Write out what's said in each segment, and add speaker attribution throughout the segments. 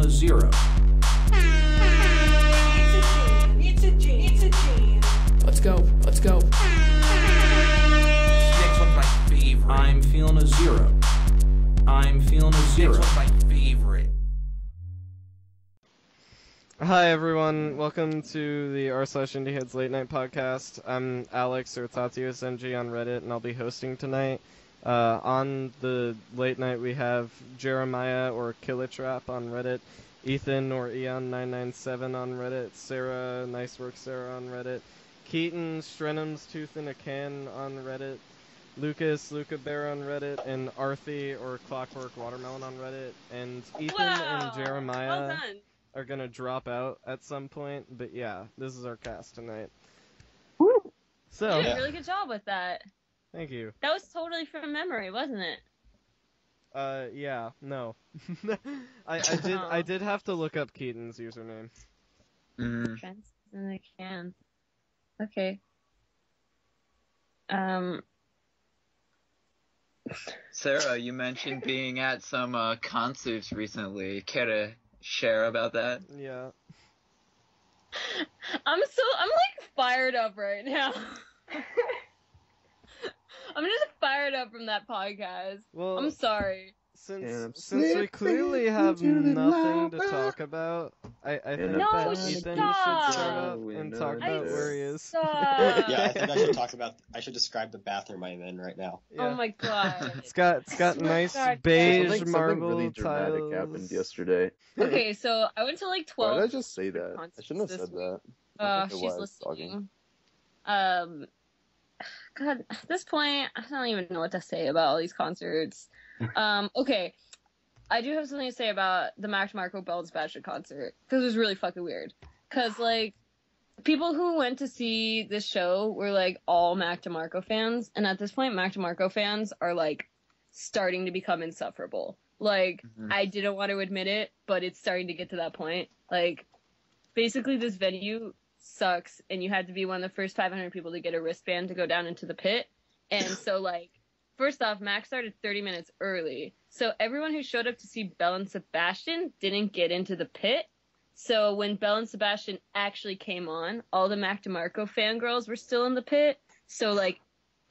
Speaker 1: a zero.
Speaker 2: It's a jam.
Speaker 1: Let's go.
Speaker 3: Next one's my favorite.
Speaker 1: I'm feeling a zero.
Speaker 3: Next one's my favorite.
Speaker 4: Hi everyone, welcome to the r/Indieheads Late Night Podcast. I'm Alex, or TatiusMG on Reddit, and I'll be hosting tonight. On the late night we have Jeremiah, or Killitrap on Reddit, Ethan, or Eon997 on Reddit, Sara, nice work Sara on Reddit, Keaton, Strenum's Tooth in a Can on Reddit, Lucas, Luca Bear on Reddit, and Arthi, or Clockwork Watermelon on Reddit, and Ethan and Jeremiah are gonna drop out at some point, but yeah, this is our cast tonight.
Speaker 5: Woo!
Speaker 4: So,
Speaker 6: You did a really good job with that.
Speaker 4: thank you.
Speaker 6: That was totally from memory, wasn't it?
Speaker 4: Yeah, no. I did have to look up Keaton's username.
Speaker 6: Trends in the can. Okay.
Speaker 5: Sarah, you mentioned being at some concerts recently. Care to share about that?
Speaker 4: Yeah.
Speaker 6: I'm like fired up right now. I'm just fired up from that podcast.
Speaker 4: Well,
Speaker 6: I'm sorry.
Speaker 4: Since we clearly have nothing to talk about, I think
Speaker 6: No,
Speaker 4: that Ethan should
Speaker 6: stop.
Speaker 4: start up and talk about where he is.
Speaker 6: Stop.
Speaker 7: Yeah, I think I should describe the bathroom I'm in right now.
Speaker 4: Yeah.
Speaker 6: Oh my god.
Speaker 4: It's got nice
Speaker 6: God.
Speaker 4: beige
Speaker 8: Something
Speaker 4: marble
Speaker 8: really dramatic
Speaker 4: tiles.
Speaker 8: happened yesterday.
Speaker 6: Okay, so I went to like 12.
Speaker 8: Why did I just say that? I shouldn't have
Speaker 6: this
Speaker 8: said that.
Speaker 6: She's listening. God, at this point, I don't even know what to say about all these concerts. Okay, I do have something to say about the Mac DeMarco Bell and Sebastian concert, because it was really fucking weird. Because, like, people who went to see this show were, like, all Mac DeMarco fans, and at this point, Mac DeMarco fans are, like, starting to become insufferable. Like, I didn't want to admit it, but it's starting to get to that point. Like, basically, this venue sucks, and you had to be one of the first 500 people to get a wristband to go down into the pit. And so, like, first off, Mac started 30 minutes early. So everyone who showed up to see Bell and Sebastian didn't get into the pit. So when Bell and Sebastian actually came on, all the Mac DeMarco fangirls were still in the pit. So, like,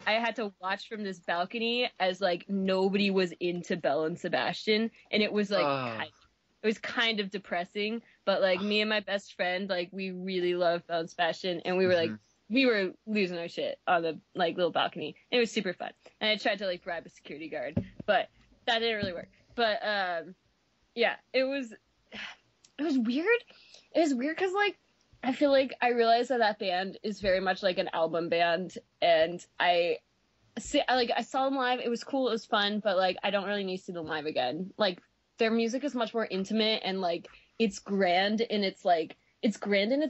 Speaker 6: I had to watch from this balcony as, like, nobody was into Bell and Sebastian. And it was, like, it was kind of depressing. But, like, me and my best friend, like, we really loved Bell and Sebastian. And we were, like, we were losing our shit on the, like, little balcony. It was super fun. And I tried to, like, bribe a security guard. But that didn't really work. But, yeah, it was weird. It was weird because, like, I feel like I realized that band is very much like an album band. And I saw them live. It was cool. It was fun. But, like, I don't really need to see them live again. Like, their music is much more intimate and, like, it's grand in its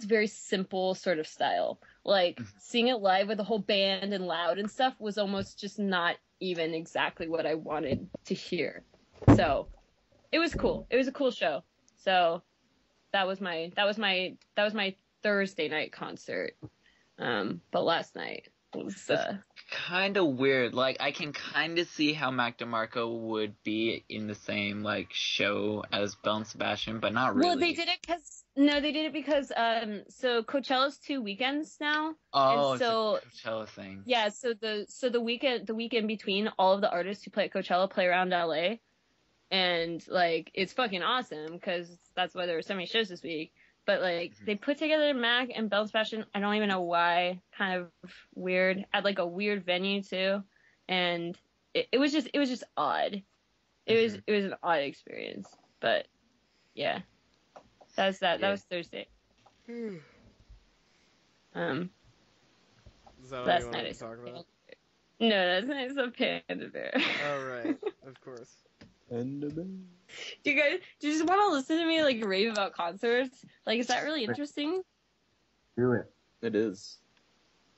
Speaker 6: very simple sort of style. Like, seeing it live with a whole band and loud and stuff was almost just not even exactly what I wanted to hear. So, it was cool. It was a cool show. So, that was my Thursday night concert. But last night was
Speaker 5: Kind of weird. Like, I can kind of see how Mac DeMarco would be in the same, like, show as Bell and Sebastian, but not really.
Speaker 6: Well, they did it because so Coachella's 2 weekends now.
Speaker 5: Oh,
Speaker 6: and so,
Speaker 5: it's a Coachella thing.
Speaker 6: Yeah, so the weekend between, all of the artists who play at Coachella play around LA. And, like, it's fucking awesome, because that's why there were so many shows this week. But, like, they put together Mac and Bell and Sebastian, I don't even know why, kind of weird, at, like, a weird venue, too. And it was just odd. It was an odd experience. But, yeah. That was that. That was Thursday.
Speaker 4: Is that what
Speaker 6: Last
Speaker 4: you
Speaker 6: night
Speaker 4: wanted
Speaker 6: I
Speaker 4: to talk about?
Speaker 6: No, that's night I saw Panda Bear.
Speaker 4: Oh, right. Of course.
Speaker 6: Do you just want to listen to me, like, rave about concerts? Like, is that really interesting?
Speaker 8: Do it. It is.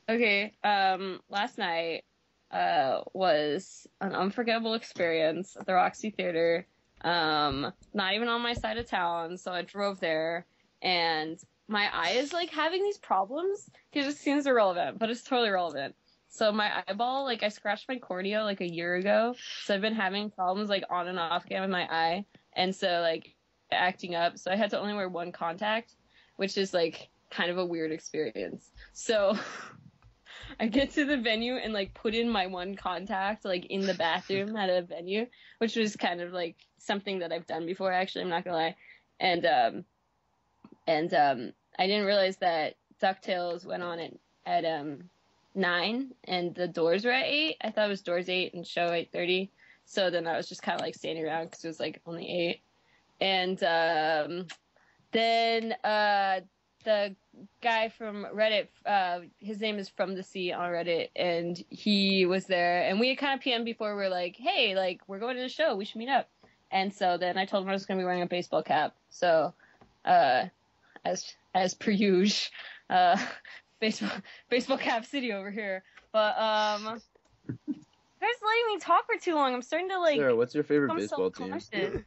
Speaker 6: Okay, last night, was an unforgettable experience at the Roxy Theater. Not even on my side of town, so I drove there, and my eye is, like, having these problems. It just seems irrelevant, but it's totally relevant. So my eyeball, like, I scratched my cornea, like, a year ago, so I've been having problems, like, on and off again with my eye, and so, like, acting up, so I had to only wear one contact, which is like kind of a weird experience. So I get to the venue and like put in my one contact like in the bathroom at a venue, which was kind of like something that I've done before, actually, I'm not gonna lie. And I didn't realize that DuckTales went on at 9 and the doors were at 8. I thought it was doors 8 and show 8:30. So then I was just kind of like standing around because it was like only 8. And then the guy from Reddit, his name is From the Sea on Reddit, and he was there. And we had kind of PM'd before. We were like, hey, like, we're going to the show. We should meet up. And so then I told him I was going to be wearing a baseball cap. So as per usual, baseball cap city over here. But you guys letting me talk for too long. I'm starting to like.
Speaker 8: Sarah, what's your favorite
Speaker 6: become
Speaker 8: baseball team?
Speaker 6: self-conscious.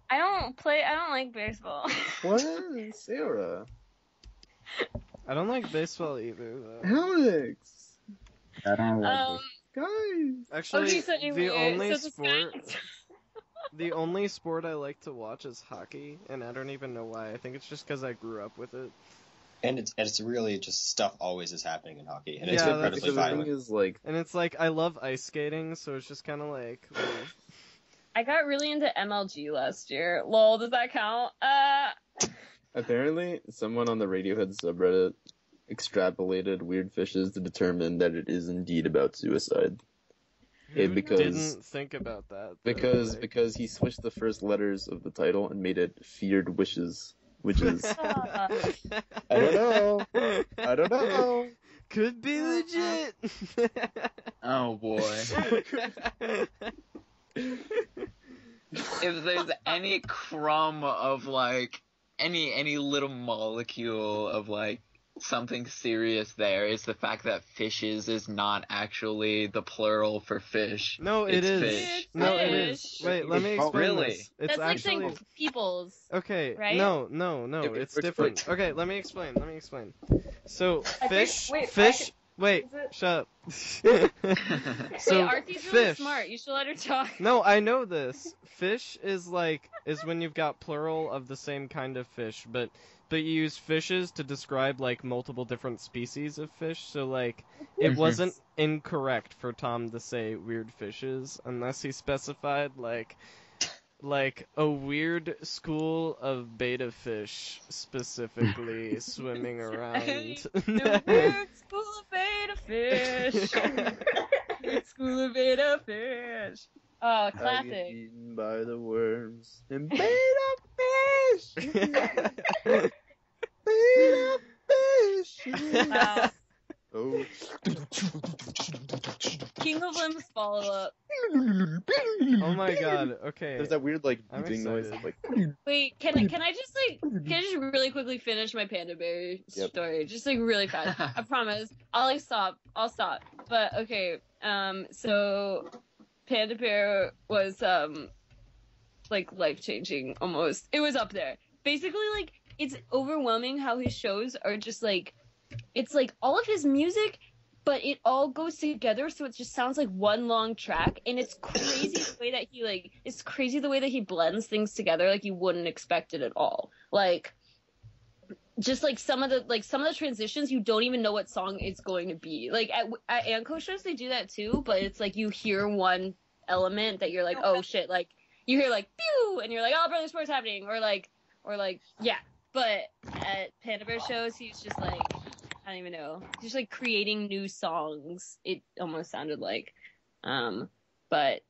Speaker 6: I don't like baseball.
Speaker 8: What? Sarah.
Speaker 4: I don't like baseball either, though.
Speaker 8: Alex.
Speaker 7: I don't
Speaker 8: Guys.
Speaker 4: Actually,
Speaker 6: Okay, so anyway,
Speaker 4: the only
Speaker 6: so this
Speaker 4: sport...
Speaker 6: guy-
Speaker 4: The only sport I like to watch is hockey, and I don't even know why. I think it's just because I grew up with it.
Speaker 7: And it's really just stuff always is happening in hockey, and it's
Speaker 4: Yeah,
Speaker 7: incredibly
Speaker 8: Because the thing
Speaker 7: violent.
Speaker 8: is, like,
Speaker 4: And it's like, I love ice skating, so it's just kind of like... well,
Speaker 6: I got really into MLG last year. Lol, does that count?
Speaker 8: apparently someone on the Radiohead subreddit extrapolated weird fishes to determine that it is indeed about suicide.
Speaker 4: who
Speaker 8: because-
Speaker 4: didn't think about that? though,
Speaker 8: Because
Speaker 4: like-
Speaker 8: because he switched the first letters of the title and made it Feared Wishes, which is I don't know. I don't know.
Speaker 4: Could be legit.
Speaker 5: Oh boy. If there's any crumb of like any little molecule of like something serious there, it's the fact that fishes is not actually the plural for fish.
Speaker 4: No, it
Speaker 5: It's
Speaker 4: is.
Speaker 5: fish.
Speaker 4: No, it
Speaker 6: Fish.
Speaker 4: is. Wait, let me explain
Speaker 5: Really?
Speaker 4: this. It's
Speaker 6: That's like
Speaker 4: actually
Speaker 6: saying peoples.
Speaker 4: okay.
Speaker 6: right?
Speaker 4: No,
Speaker 8: If
Speaker 4: it's
Speaker 8: it's
Speaker 4: different. Okay, let me explain. So
Speaker 6: I think-
Speaker 4: fish,
Speaker 6: wait,
Speaker 4: fish. Wait,
Speaker 6: Is it-
Speaker 4: shut up.
Speaker 6: Wait,
Speaker 4: So
Speaker 6: Arthi's really
Speaker 4: fish.
Speaker 6: smart. You should let her talk.
Speaker 4: No, I know this. Fish is when you've got plural of the same kind of fish, but you use fishes to describe like multiple different species of fish. So like it wasn't incorrect for Tom to say weird fishes unless he specified like a weird school of beta fish specifically swimming around.
Speaker 6: The weird school of beta fish. Weird school of beta fish. Oh,
Speaker 8: I get
Speaker 6: classic.
Speaker 8: eaten by the worms and beta fish. Beta fish.
Speaker 6: Wow.
Speaker 8: Oh.
Speaker 6: King of Limbs follow up.
Speaker 4: Oh my god, okay.
Speaker 8: There's that weird like
Speaker 4: I'm
Speaker 8: beeping noise.
Speaker 4: excited.
Speaker 8: Like,
Speaker 6: Wait, can I just really quickly finish my Panda Bear
Speaker 8: Yep.
Speaker 6: story? Just like really fast. I promise. I'll stop. But okay, so Panda Bear was like life changing almost. It was up there. Basically, like it's overwhelming how his shows are just like it's like all of his music, but it all goes together, so it just sounds like one long track, and it's crazy the way that he blends things together like you wouldn't expect it at all. Like just like some of the transitions, you don't even know what song it's going to be. Like at Anko shows they do that too, but it's like you hear one element that you're like, oh shit, like you hear like pew, and you're like, oh brother, sports happening, or like yeah. But at Panda Bear shows, he's just like, I don't even know. He's just like creating new songs. It almost sounded like, but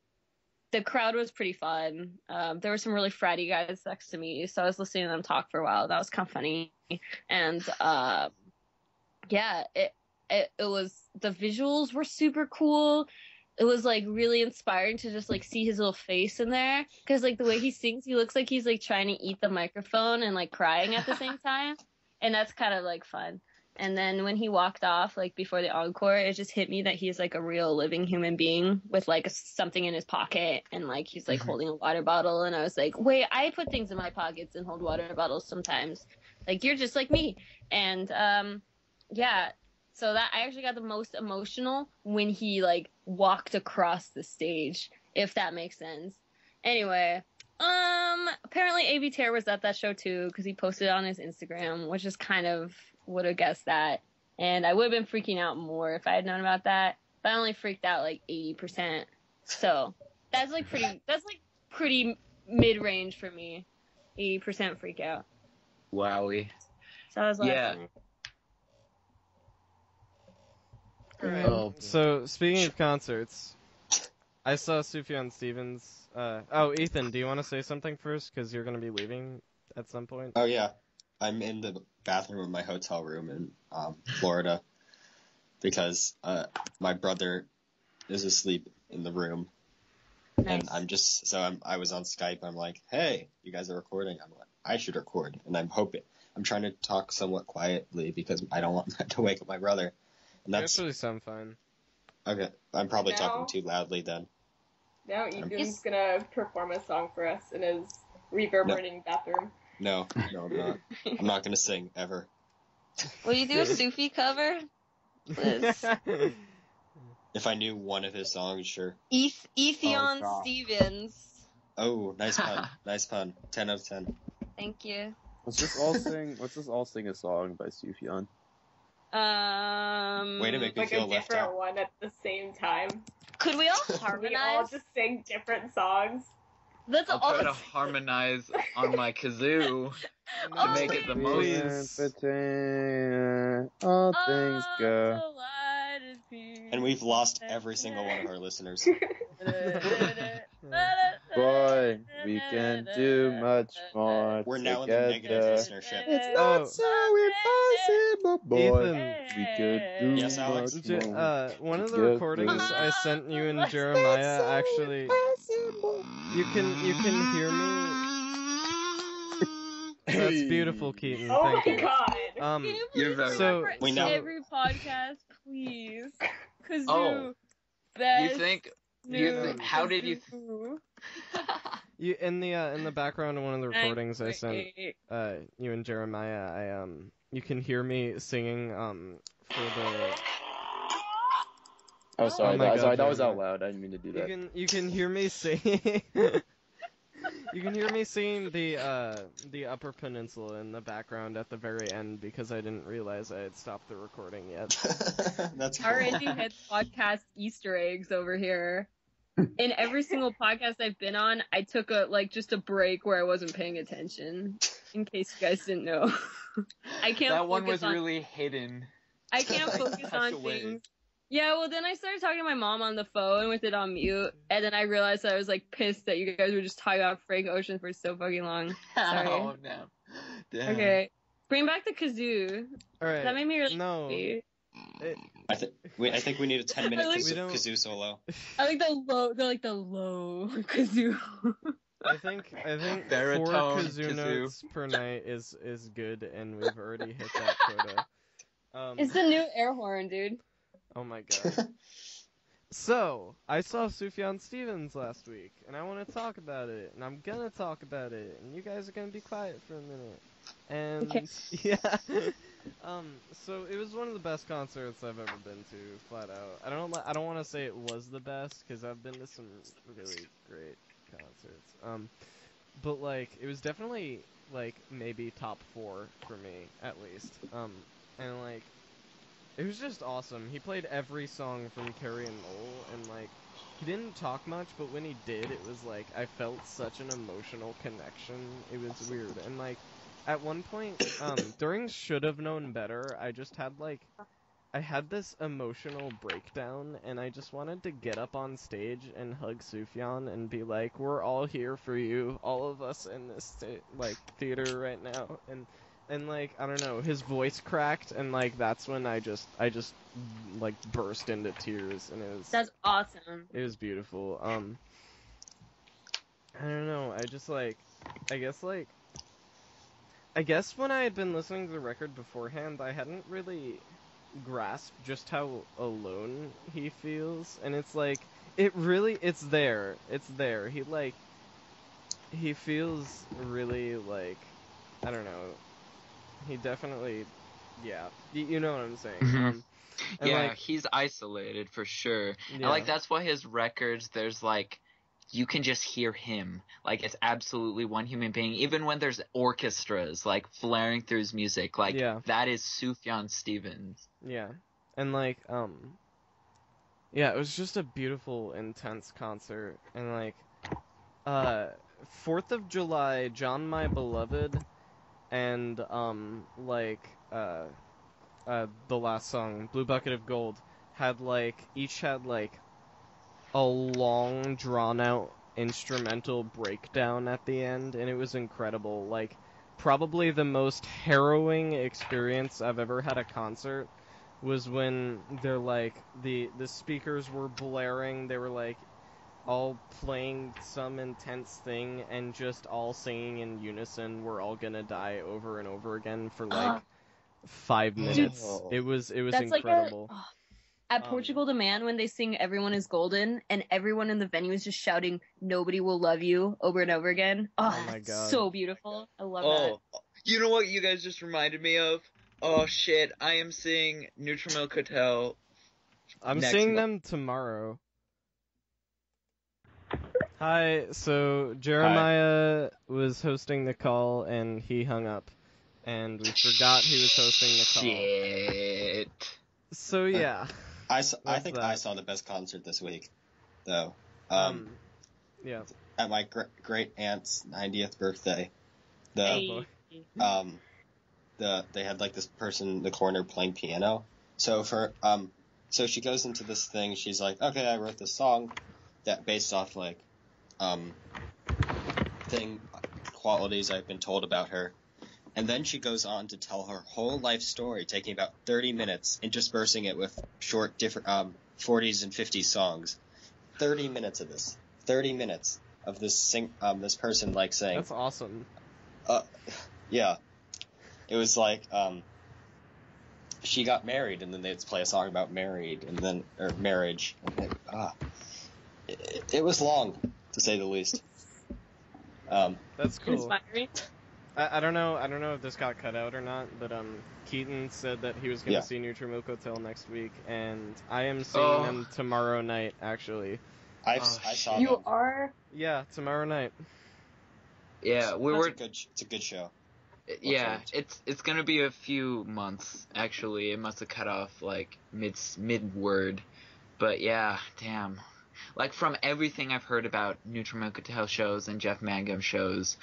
Speaker 6: the crowd was pretty fun. There were some really fratty guys next to me, so I was listening to them talk for a while. That was kind of funny, and yeah, it was, the visuals were super cool. It was like really inspiring to just like see his little face in there, because like the way he sings, he looks like he's like trying to eat the microphone and like crying at the same time, and that's kind of like fun. And then when he walked off, like before the encore, it just hit me that he's like a real living human being with like something in his pocket, and like he's like holding a water bottle, and I was like, wait, I put things in my pockets and hold water bottles sometimes. Like you're just like me. And yeah. So that I actually got the most emotional when he like walked across the stage, if that makes sense. Anyway, Apparently A.B. Terror was at that show too, because he posted it on his Instagram, which is kind of would have guessed that. And I would have been freaking out more if I had known about that. But I only freaked out like 80%. So that's pretty mid-range for me. 80% freak out.
Speaker 5: Wowie.
Speaker 6: So I was
Speaker 5: Yeah.
Speaker 6: laughing.
Speaker 4: Alright.
Speaker 5: Oh.
Speaker 4: So speaking of concerts, I saw Sufjan Stevens. Ethan, do you want to say something first? Because you're going to be leaving at some point.
Speaker 7: Oh yeah, I'm in the bathroom of my hotel room in Florida because my brother is asleep in the room, and
Speaker 6: Nice.
Speaker 7: I was on Skype. I'm like, hey, you guys are recording. I'm like, I should record, and I'm trying to talk somewhat quietly because I don't want to wake up my brother. And
Speaker 4: You
Speaker 7: that's
Speaker 4: actually sound fine.
Speaker 7: okay. I'm probably
Speaker 9: Now-
Speaker 7: talking too loudly then.
Speaker 9: Now Ethan's gonna perform a song for us in his reverberating bathroom.
Speaker 7: No, I'm not. I'm not gonna sing ever.
Speaker 6: Will you do a Sufi cover? Liz?
Speaker 7: If I knew one of his songs, sure.
Speaker 6: Ethan
Speaker 8: God.
Speaker 6: Stevens.
Speaker 7: Oh, nice pun. Nice pun. 10 out of 10.
Speaker 6: Thank you.
Speaker 8: Let's just all sing a song by Sufjan.
Speaker 7: Way to make me
Speaker 9: Like
Speaker 7: feel
Speaker 9: a
Speaker 7: left
Speaker 9: different
Speaker 7: out.
Speaker 9: one at the same time.
Speaker 6: Could we all
Speaker 9: We all
Speaker 6: harmonize?
Speaker 9: just sing different songs.
Speaker 6: Let's
Speaker 5: I'll
Speaker 6: all
Speaker 5: try to harmonize on my kazoo to
Speaker 6: Oh,
Speaker 5: make it the most.
Speaker 4: please.
Speaker 8: All things go.
Speaker 7: And we've lost every single one of our listeners.
Speaker 8: Boy, we can do much more.
Speaker 7: We're now in the
Speaker 8: together.
Speaker 7: negative listenership.
Speaker 8: It's
Speaker 4: Oh.
Speaker 8: not so impossible, boy.
Speaker 4: Ethan.
Speaker 8: We could do
Speaker 7: Yes, Alex?
Speaker 8: much more.
Speaker 4: One of the
Speaker 8: together.
Speaker 4: recordings I sent you and Jeremiah actually. You can hear me. That's beautiful, Keaton.
Speaker 9: Oh
Speaker 4: Thank
Speaker 9: my
Speaker 4: you.
Speaker 9: god.
Speaker 6: Can you
Speaker 5: You're
Speaker 6: please
Speaker 5: very
Speaker 4: So-
Speaker 6: reference
Speaker 7: We know-
Speaker 6: every podcast, please? Kazoo.
Speaker 5: Oh.
Speaker 6: Best
Speaker 5: You think?
Speaker 6: new
Speaker 5: How did you?
Speaker 6: kazoo.
Speaker 4: You in the background of one of the recordings I sent
Speaker 6: Great.
Speaker 4: you and Jeremiah, you can hear me singing for the.
Speaker 8: Oh, sorry.
Speaker 4: Oh my God,
Speaker 8: that was out
Speaker 4: Jeremiah.
Speaker 8: loud. I didn't mean to do that.
Speaker 4: You can hear me singing. You can hear me singing the Upper Peninsula in the background at the very end because I didn't realize I had stopped the recording yet.
Speaker 7: That's cool.
Speaker 6: Our Indieheads podcast Easter eggs over here. In every single podcast I've been on, I took just a break where I wasn't paying attention. In case you guys didn't know, I can't.
Speaker 5: That one
Speaker 6: focus
Speaker 5: was
Speaker 6: on,
Speaker 5: really hidden.
Speaker 6: I can't focus
Speaker 5: Tucked
Speaker 6: on
Speaker 5: away.
Speaker 6: things. Yeah, well then I started talking to my mom on the phone with it on mute, and then I realized I was pissed that you guys were just talking about Frank Ocean for so fucking long. Sorry.
Speaker 5: Oh no. Damn.
Speaker 6: Okay, bring back the kazoo.
Speaker 4: All right.
Speaker 6: That made me really
Speaker 4: No.
Speaker 6: happy.
Speaker 7: I think we need a 10-minute
Speaker 6: I like-
Speaker 4: We don't-
Speaker 7: kazoo solo.
Speaker 6: I like the low kazoo.
Speaker 4: I think
Speaker 5: Baritone
Speaker 4: 4 kazoo
Speaker 5: kazoo.
Speaker 4: notes per night is good, and we've already hit that quota.
Speaker 6: It's the new air horn, dude.
Speaker 4: Oh my god. So, I saw Sufjan Stevens last week, and I want to talk about it, and I'm gonna talk about it, and you guys are gonna be quiet for a minute. And,
Speaker 6: Okay.
Speaker 4: yeah. So it was one of the best concerts I've ever been to, flat out. I don't want to say it was the best, because I've been to some really great concerts. But, it was definitely, maybe top 4 for me, at least. And, it was just awesome. He played every song from Carrie and Lowell, and, he didn't talk much, but when he did, it was, I felt such an emotional connection. It was weird. And, at one point, during Should Have Known Better, I just had, I had this emotional breakdown, and I just wanted to get up on stage and hug Sufjan and be like, we're all here for you, all of us in this, theater right now. And I don't know, his voice cracked, and, that's when I just burst into tears, and
Speaker 6: That's awesome.
Speaker 4: it was beautiful. I don't know, I guess when I had been listening to the record beforehand, I hadn't really grasped just how alone he feels, and it's it's there. He feels really, I don't know, he definitely, yeah, you know what I'm saying.
Speaker 5: Mhm.
Speaker 4: And,
Speaker 5: Yeah, he's isolated for sure.
Speaker 4: yeah.
Speaker 5: And that's why his records, there's you can just hear him. Like, it's absolutely one human being. Even when there's orchestras, like, flaring through his music, like, that is Sufjan Stevens.
Speaker 4: Yeah. And, like, yeah, it was just a beautiful, intense concert. And, like, 4th of July, John My Beloved, and, the last song, Blue Bucket of Gold, each had, a long, drawn-out instrumental breakdown at the end, and it was incredible. Like, probably the most harrowing experience I've ever had at a concert was when they're, the speakers were blaring, they were, all playing some intense thing, and just all singing in unison, "We're all gonna die" over and over again for, 5 minutes. It was
Speaker 6: That's
Speaker 4: incredible.
Speaker 6: At Portugal the Man, when they sing "Everyone is Golden" and everyone in the venue is just shouting "Nobody will love you" over and over again. Oh my god, so beautiful. I love that.
Speaker 5: You know what you guys just reminded me of? Oh shit, I am seeing Neutral Milk Hotel.
Speaker 4: I'm seeing them tomorrow. Hi, so Jeremiah was hosting the call and he hung up. And we forgot he was hosting the call.
Speaker 5: Shit.
Speaker 4: So yeah.
Speaker 7: I think I saw the best concert this week, though.
Speaker 4: Yeah.
Speaker 7: At my great aunt's 90th birthday, they had this person in the corner playing piano. So so she goes into this thing. She's like, okay, I wrote this song that based off qualities I've been told about her. And then she goes on to tell her whole life story, taking about 30 minutes, interspersing it with short, different 40s and 50s songs. 30 minutes of this. 30 minutes of this this person saying.
Speaker 4: That's awesome.
Speaker 7: Yeah. It was she got married, and then they'd play a song about married, and then marriage. And it was long, to say the least.
Speaker 4: That's cool.
Speaker 6: Inspiring.
Speaker 4: I don't know if this got cut out or not, but Keaton said that he was going to see Neutral Milk Hotel next week, and I am seeing them tomorrow night, actually.
Speaker 7: I saw them.
Speaker 6: You are?
Speaker 4: Yeah, tomorrow night.
Speaker 5: Yeah,
Speaker 7: it's a good show.
Speaker 5: Yeah, it's gonna be a few months, actually. It must have cut off, mid-word. But yeah, damn. From everything I've heard about Neutral Milk Hotel shows and Jeff Mangum shows,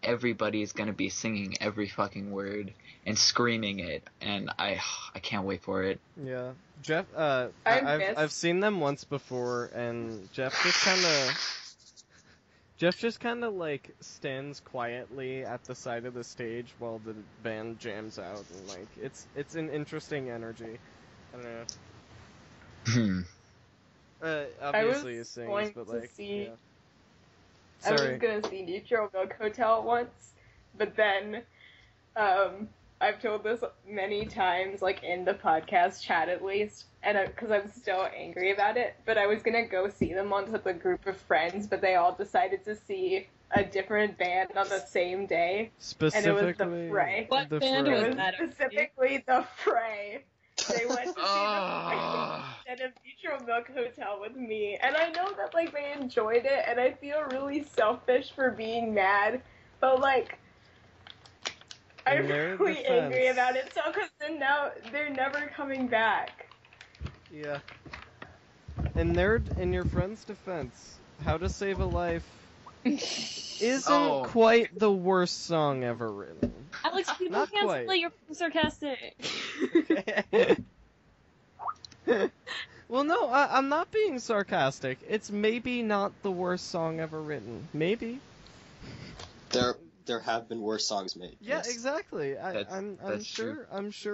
Speaker 5: everybody's gonna be singing every fucking word and screaming it, and I can't wait for it.
Speaker 4: Yeah. Jeff, I've seen them once before, and Jeff just kind of stands quietly at the side of the stage while the band jams out, and it's an interesting energy. I don't know. Obviously he sings, but yeah.
Speaker 9: I was gonna see Neutral Milk Hotel once, but then I've told this many times, in the podcast chat at least, and because I'm still angry about it, but I was gonna go see them once with a group of friends, but they all decided to see a different band on the same day.
Speaker 4: Specifically,
Speaker 9: and it was the Fray.
Speaker 6: What band was that?
Speaker 9: Specifically the Fray. They went to see the Fray instead of Neutral Milk Hotel with me, and I know that they enjoyed it, and I feel really selfish for being mad, but I'm really angry about it, because then now they're never coming back.
Speaker 4: Yeah. In your friend's defense, How to Save a Life isn't quite the worst song ever written.
Speaker 6: Alex, people
Speaker 4: Not
Speaker 6: can't
Speaker 4: quite.
Speaker 6: say you're sarcastic.
Speaker 4: Well, no, I'm not being sarcastic. It's maybe not the worst song ever written. Maybe.
Speaker 7: There have been worse songs made.
Speaker 4: Yeah,
Speaker 7: yes.
Speaker 4: exactly. I'm sure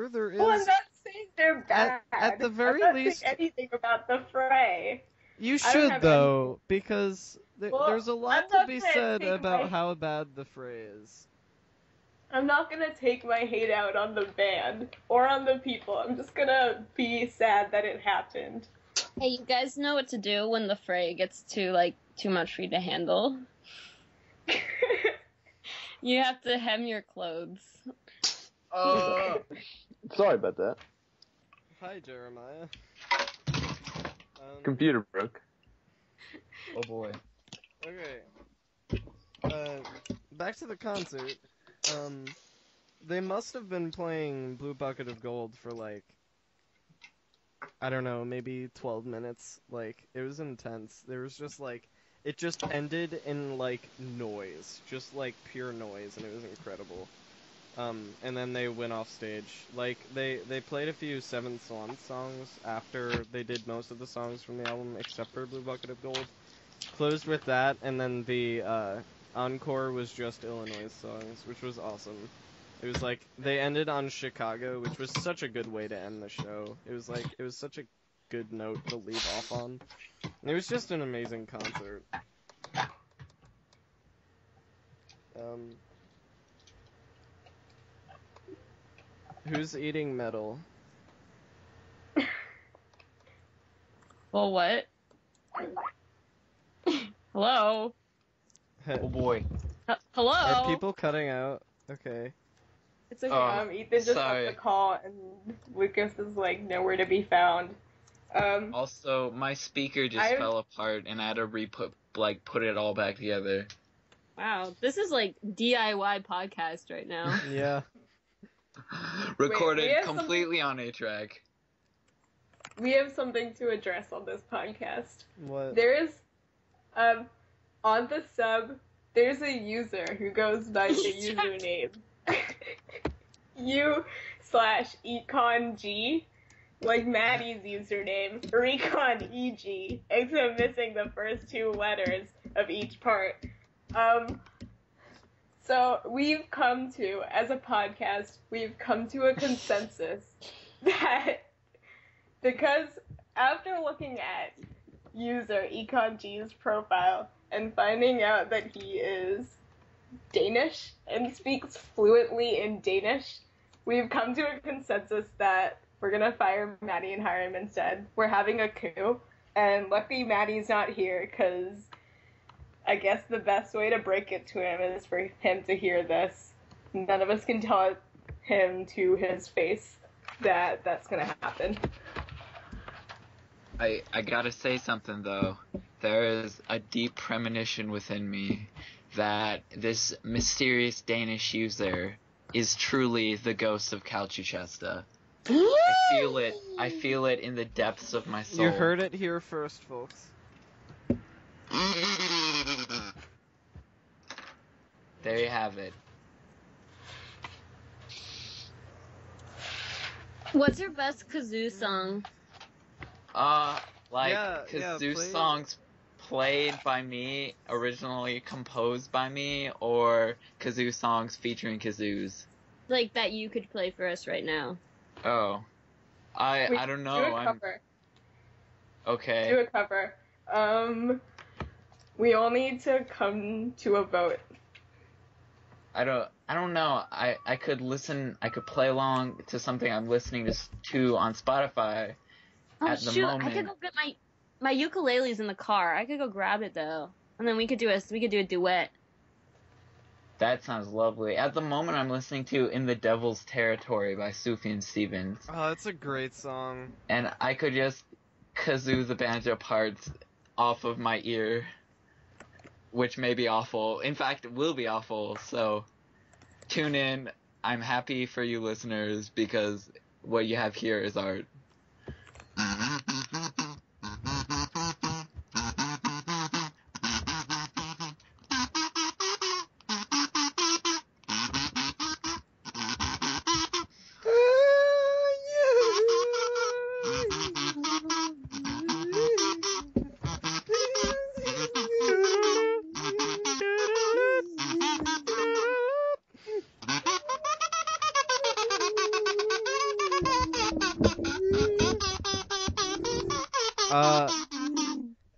Speaker 4: there is.
Speaker 9: Well, I'm not saying they're bad.
Speaker 4: At the very
Speaker 9: I'm not
Speaker 4: least,
Speaker 9: saying anything about the Fray.
Speaker 4: You should though, because there's a lot to be said about how bad the Fray is.
Speaker 9: I'm not gonna take my hate out on the band or on the people. I'm just gonna be sad that it happened.
Speaker 6: Hey, you guys know what to do when the Fray gets too much for you to handle. You have to hem your clothes.
Speaker 8: Sorry about that.
Speaker 4: Hi, Jeremiah.
Speaker 8: Computer broke.
Speaker 3: Oh boy.
Speaker 4: Okay. Back to the concert. They must have been playing Blue Bucket of Gold for like, I don't know, maybe 12 minutes. Like, it was intense. There was just like, it just ended in like noise, just like pure noise, and it was incredible. And then they went off stage. Like, they played a few Seven Swans songs after they did most of the songs from the album, except for Blue Bucket of Gold. Closed with that, and then the encore was just Illinois songs, which was awesome. It was like, they ended on Chicago, which was such a good way to end the show. It was like, it was such a good note to leave off on. And it was just an amazing concert. Who's eating metal?
Speaker 6: Well, what? Hello?
Speaker 5: Oh boy.
Speaker 6: Hello?
Speaker 4: Are people cutting out? Okay.
Speaker 6: It's okay.
Speaker 9: Ethan just
Speaker 5: sorry.
Speaker 9: left the call, and Lucas is like nowhere to be found.
Speaker 5: Also, my speaker just fell apart, and I had to put it all back together.
Speaker 6: Wow, this is like DIY podcast right now.
Speaker 4: Yeah.
Speaker 5: Recorded
Speaker 9: we have
Speaker 5: completely on a track.
Speaker 9: We have something to address on this podcast.
Speaker 4: What?
Speaker 9: There is, on the sub, there's a user who goes by the username u/econg, like Matty's username, recon-eg, except missing the first two letters of each part. So we've come to, as a podcast, we've come to a consensus that because after looking at user econg's profile and finding out that he is Danish and speaks fluently in Danish, we've come to a consensus that we're gonna fire Matty and hire him instead. We're having a coup, and luckily Matty's not here, because I guess the best way to break it to him is for him to hear this. None of us can tell him to his face that that's gonna happen.
Speaker 5: I gotta say something though. There is a deep premonition within me that this mysterious Danish user is truly the ghost of Calcichesta. I feel it in the depths of my soul.
Speaker 4: You heard it here first, folks.
Speaker 5: There you have it.
Speaker 6: What's your best kazoo song?
Speaker 5: Kazoo songs played by me, originally composed by me, or kazoo songs featuring kazoos?
Speaker 6: Like, that you could play for us right now.
Speaker 5: Oh. I don't know.
Speaker 9: Do a cover.
Speaker 5: Okay.
Speaker 9: Do a cover. We all need to come to a vote.
Speaker 5: I don't know. I could play along to something I'm listening to on Spotify at the moment.
Speaker 6: I could go get my ukulele's in the car. I could go grab it though. And then we could do a duet.
Speaker 5: That sounds lovely. At the moment I'm listening to In the Devil's Territory by Sufjan Stevens.
Speaker 4: Oh, that's a great song.
Speaker 5: And I could just kazoo the banjo parts off of my ear, which may be awful. In fact, it will be awful. So tune in. I'm happy for you listeners because what you have here is art.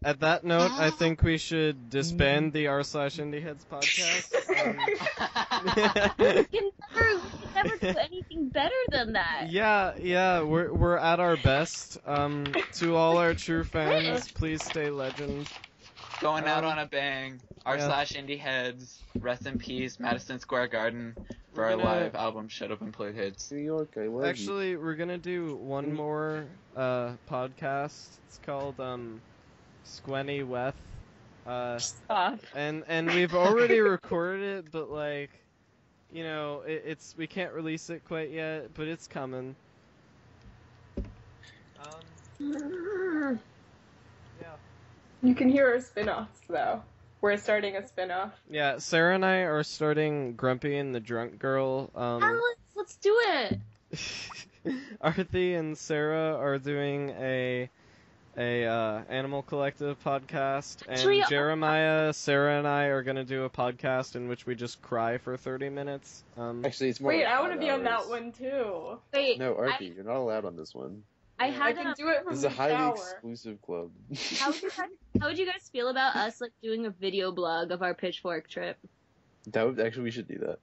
Speaker 4: At that note, I think we should disband the r/Indieheads podcast.
Speaker 6: We can never do anything better than that.
Speaker 4: Yeah, we're at our best. To all our true fans, please stay legend.
Speaker 5: Going out on a bang. r/Indieheads. Rest in peace, Madison Square Garden, for our live album Shut Up and Play Hits.
Speaker 8: New York, I love
Speaker 4: Actually, we're gonna do one more podcast. It's called Squenny Weth.
Speaker 6: Stop.
Speaker 4: And we've already recorded it, but like, you know, it's we can't release it quite yet, but it's coming. Yeah.
Speaker 9: You can hear our spin-offs though. We're starting a spin-off.
Speaker 4: Yeah, Sarah and I are starting Grumpy and the Drunk Girl.
Speaker 6: Alex, let's do it.
Speaker 4: Arthi and Sarah are doing a Animal Collective podcast, and
Speaker 6: Actually,
Speaker 4: Jeremiah, Sarah, and I are gonna do a podcast in which we just cry for 30 minutes.
Speaker 8: Actually, it's more.
Speaker 9: Wait,
Speaker 8: like
Speaker 9: I want to
Speaker 8: 5
Speaker 9: be on that
Speaker 8: hours.
Speaker 9: one too.
Speaker 6: Wait,
Speaker 8: No, Arthi, you're not allowed on this one.
Speaker 6: I
Speaker 9: I
Speaker 6: had
Speaker 9: can
Speaker 6: that.
Speaker 9: do it from
Speaker 8: This is
Speaker 9: the
Speaker 8: a highly
Speaker 9: shower.
Speaker 8: exclusive club.
Speaker 6: How would you guys feel about us like doing a video blog of our pitchfork trip?
Speaker 8: That would actually, we should do that.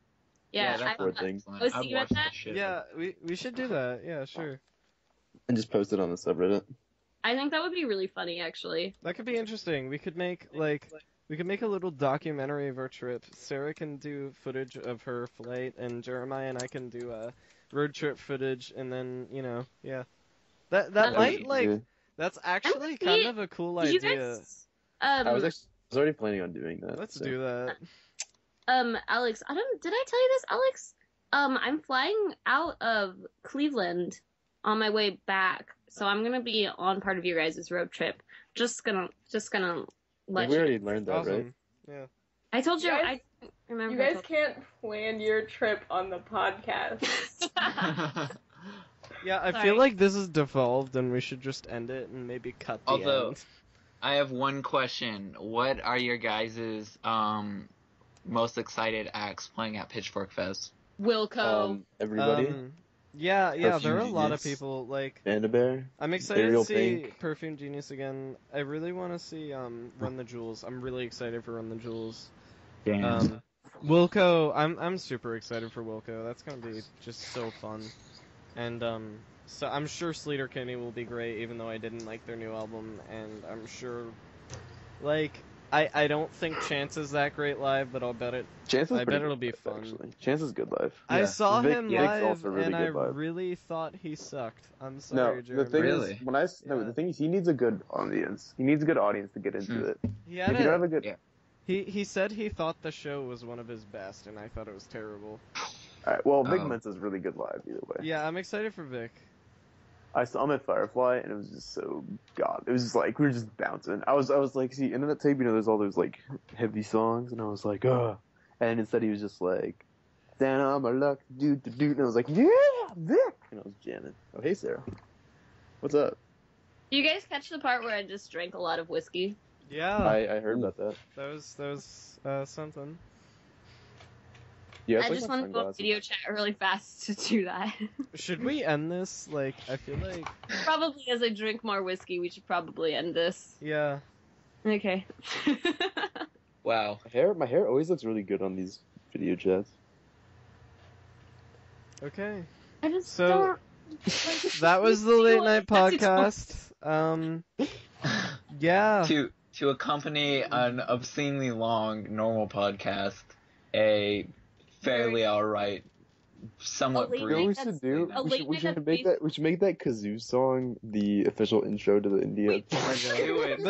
Speaker 6: Yeah,
Speaker 5: that
Speaker 8: Poor
Speaker 5: sounds
Speaker 8: thing.
Speaker 5: excellent.
Speaker 6: Was
Speaker 5: I'd
Speaker 6: he at
Speaker 5: watch
Speaker 6: that?
Speaker 5: the shit.
Speaker 4: Yeah, we should do that. Yeah, sure.
Speaker 8: And just post it on the subreddit.
Speaker 6: I think that would be really funny, actually.
Speaker 4: That could be interesting. We could make a little documentary of our trip. Sarah can do footage of her flight, and Jeremiah and I can do road trip footage, and then yeah. That might
Speaker 8: Yeah.
Speaker 4: that's actually
Speaker 6: Did
Speaker 4: kind of a cool
Speaker 6: you
Speaker 4: idea.
Speaker 6: guys,
Speaker 8: I was already planning on doing that.
Speaker 4: Let's
Speaker 8: so.
Speaker 4: do that.
Speaker 6: Alex, did I tell you this, Alex? I'm flying out of Cleveland on my way back, so I'm gonna be on part of your guys' road trip. Just gonna let
Speaker 8: We
Speaker 6: you.
Speaker 8: already learned that, right?
Speaker 4: Awesome. Yeah.
Speaker 6: I told you.
Speaker 9: You guys-
Speaker 6: I remember.
Speaker 9: You
Speaker 6: I
Speaker 9: guys
Speaker 6: told-
Speaker 9: can't plan your trip on the podcast.
Speaker 4: Yeah, I
Speaker 6: Sorry.
Speaker 4: feel like this is devolved, and we should just end it and maybe cut the
Speaker 5: Although-
Speaker 4: end.
Speaker 5: I have one question. What are your guys' most excited acts playing at Pitchfork Fest?
Speaker 6: Wilco.
Speaker 8: Everybody.
Speaker 4: Yeah, there are a
Speaker 8: Perfume
Speaker 4: lot of
Speaker 8: Genius.
Speaker 4: people. Like,
Speaker 8: Panda Bear.
Speaker 4: I'm excited to
Speaker 8: Ariel
Speaker 4: see
Speaker 8: Pink.
Speaker 4: Perfume Genius again. I really want to see Run the Jewels. I'm really excited for Run the Jewels. Wilco, I'm super excited for Wilco. That's gonna be just so fun. And so I'm sure Sleater Kinney will be great, even though I didn't like their new album. And I'm sure, like, I don't think Chance is that great live, but I'll bet it.
Speaker 8: Chance is
Speaker 4: I
Speaker 8: pretty
Speaker 4: bet it'll
Speaker 8: good
Speaker 4: be
Speaker 8: live,
Speaker 4: fun.
Speaker 8: Actually. Chance is good live.
Speaker 4: I
Speaker 5: Yeah.
Speaker 4: saw
Speaker 8: Vic's
Speaker 4: him live,
Speaker 8: also really
Speaker 4: and I
Speaker 8: good live.
Speaker 4: really thought he sucked. I'm
Speaker 8: No,
Speaker 4: sorry,
Speaker 8: the
Speaker 4: Jeremy.
Speaker 8: thing
Speaker 5: Really?
Speaker 8: is, no,
Speaker 4: Yeah.
Speaker 8: the thing is, he needs a good audience. He needs a good audience to get into it.
Speaker 4: He
Speaker 8: If
Speaker 4: had
Speaker 8: you don't have
Speaker 4: a,
Speaker 8: a good,
Speaker 5: Yeah.
Speaker 4: he said he thought the show was one of his best, and I thought it was terrible.
Speaker 8: alright, well, Vic
Speaker 5: Oh.
Speaker 8: Mensa's really good live either way.
Speaker 4: Yeah, I'm excited for Vic.
Speaker 8: I saw him at Firefly, and it was just so god. It was just like we were just bouncing. I was like, see, in that tape, there's all those like heavy songs, and I was like, ugh. And instead, he was just like, down on my luck, do, and I was like, yeah, Vic, and I was jamming. Oh, hey, Sarah, what's up?
Speaker 6: You guys catch the part where I just drank a lot of whiskey?
Speaker 4: Yeah,
Speaker 8: I heard about that.
Speaker 4: that was something.
Speaker 8: Yeah,
Speaker 6: I just want to go video chat really fast to do that.
Speaker 4: Should we end this? Like, I feel like,
Speaker 6: Probably as I drink more whiskey, we should probably end this.
Speaker 4: yeah.
Speaker 6: Okay.
Speaker 5: Wow.
Speaker 8: My hair always looks really good on these video chats.
Speaker 4: Okay.
Speaker 6: I just
Speaker 4: So-
Speaker 6: don't.
Speaker 4: That was the late night
Speaker 6: That's
Speaker 4: podcast. Yeah.
Speaker 5: To accompany an obscenely long normal podcast, a fairly alright, somewhat
Speaker 6: A late
Speaker 8: You know what
Speaker 5: brief.
Speaker 8: we
Speaker 6: That's-
Speaker 8: should do?
Speaker 6: a
Speaker 8: We
Speaker 6: late
Speaker 8: should,
Speaker 6: night
Speaker 8: we should
Speaker 6: that's
Speaker 8: make that. We should make that kazoo song the official intro to the Indieheads.
Speaker 4: Oh my god.
Speaker 5: Do it.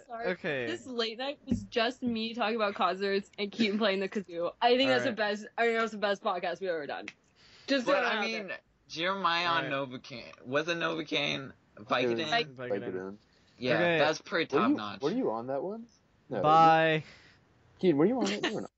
Speaker 6: Sorry.
Speaker 4: Okay.
Speaker 6: This late night was just me talking about concerts and Keaton playing the kazoo. I think that's the
Speaker 4: Alright.
Speaker 6: best. I think that's the best podcast we've ever done. Just
Speaker 5: But
Speaker 6: throwing it
Speaker 5: I
Speaker 6: out
Speaker 5: mean,
Speaker 6: there.
Speaker 5: Jeremiah on
Speaker 4: Alright.
Speaker 5: Novocaine. Was it Novocaine?
Speaker 8: It
Speaker 5: Vicodin?
Speaker 8: was
Speaker 6: Like-
Speaker 4: Vicodin.
Speaker 5: Yeah,
Speaker 4: Okay.
Speaker 5: that's pretty top notch.
Speaker 8: Were you on that one? No.
Speaker 4: Bye.
Speaker 8: Keaton, were you on it? You were not.